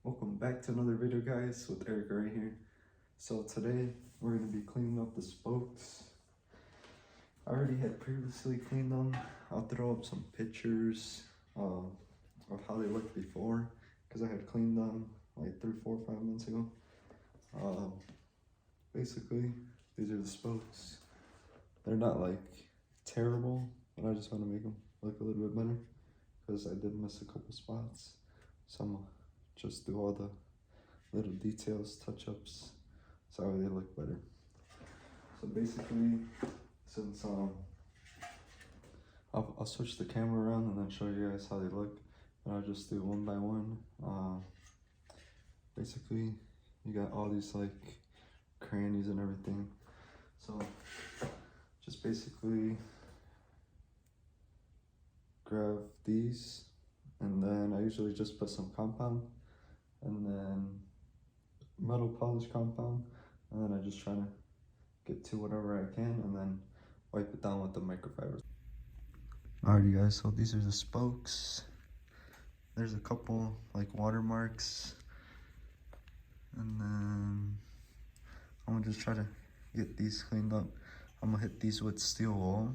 Welcome back to another video, guys, with Eric right here. So today we're going to be cleaning up the spokes. I already had previously cleaned them. I'll throw up some pictures of how they looked before, because I had cleaned them like 3, 4, 5 months ago. Basically, these are the spokes. They're not like terrible, but I just want to make them look a little bit better because I did miss a couple spots. So I'm gonna just do all the little details, touch-ups, so they look better. So basically, since I'll switch the camera around and then show you guys how they look, and I'll just do one by one. Basically, you got all these like crannies and everything. So just basically grab these, and then I usually just put some compound and then metal polish compound, and then I just try to get to whatever I can and then wipe it down with the microfiber. Alrighty guys, so these are the spokes. There's a couple like watermarks, and then I'm gonna just try to get these cleaned up. I'm gonna hit these with steel wool,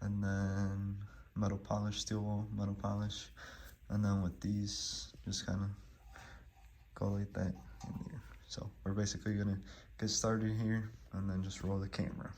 and then metal polish, steel wool, metal polish, and then with these just kind of go like that in there. So we're basically gonna get started here and then just roll the camera.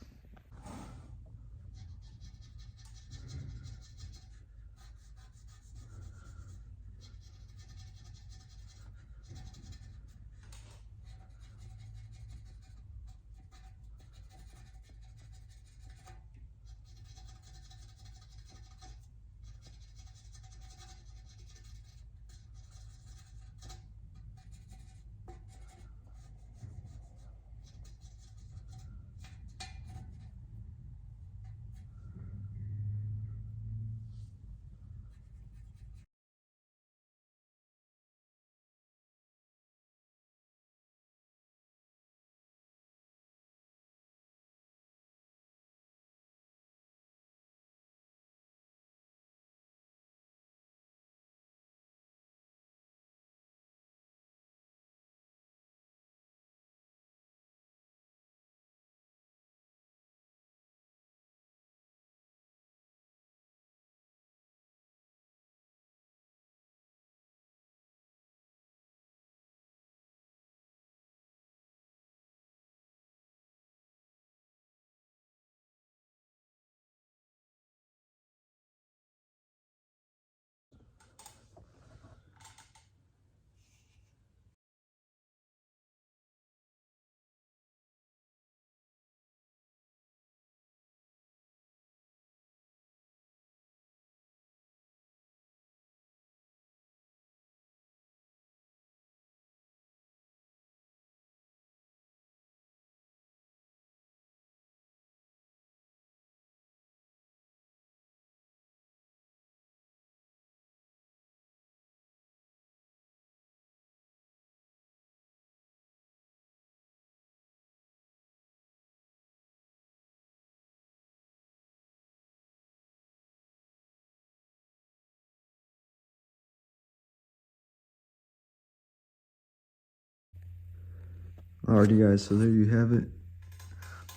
Alrighty guys, so there you have it.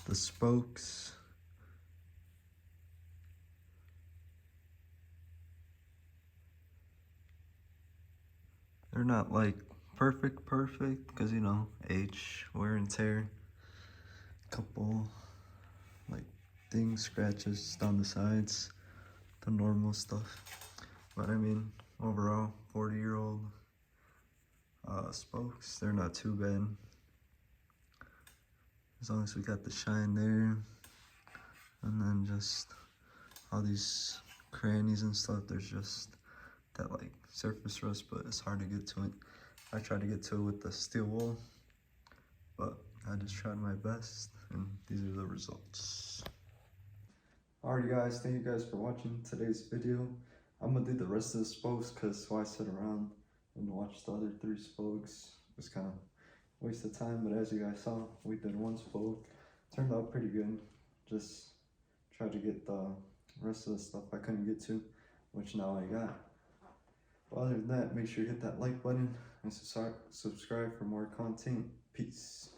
The spokes. They're not like perfect because, you know, age, wear and tear. Couple like things, scratches down the sides, the normal stuff. But I mean, overall, 40-year-old spokes, they're not too bad. As long as we got the shine there, and then just all these crannies and stuff, there's just that like surface rust, but it's hard to get to it. I tried to get to it with the steel wool, but I just tried my best, and these are the results. Alright guys, thank you guys for watching today's video. I'm gonna do the rest of the spokes because why sit around and watch the other 3 spokes? It was kind of waste of time, but as you guys saw, we did 1 spoke. Turned out pretty good. Just tried to get the rest of the stuff I couldn't get to, which now I got. But other than that, make sure you hit that like button and subscribe for more content. Peace.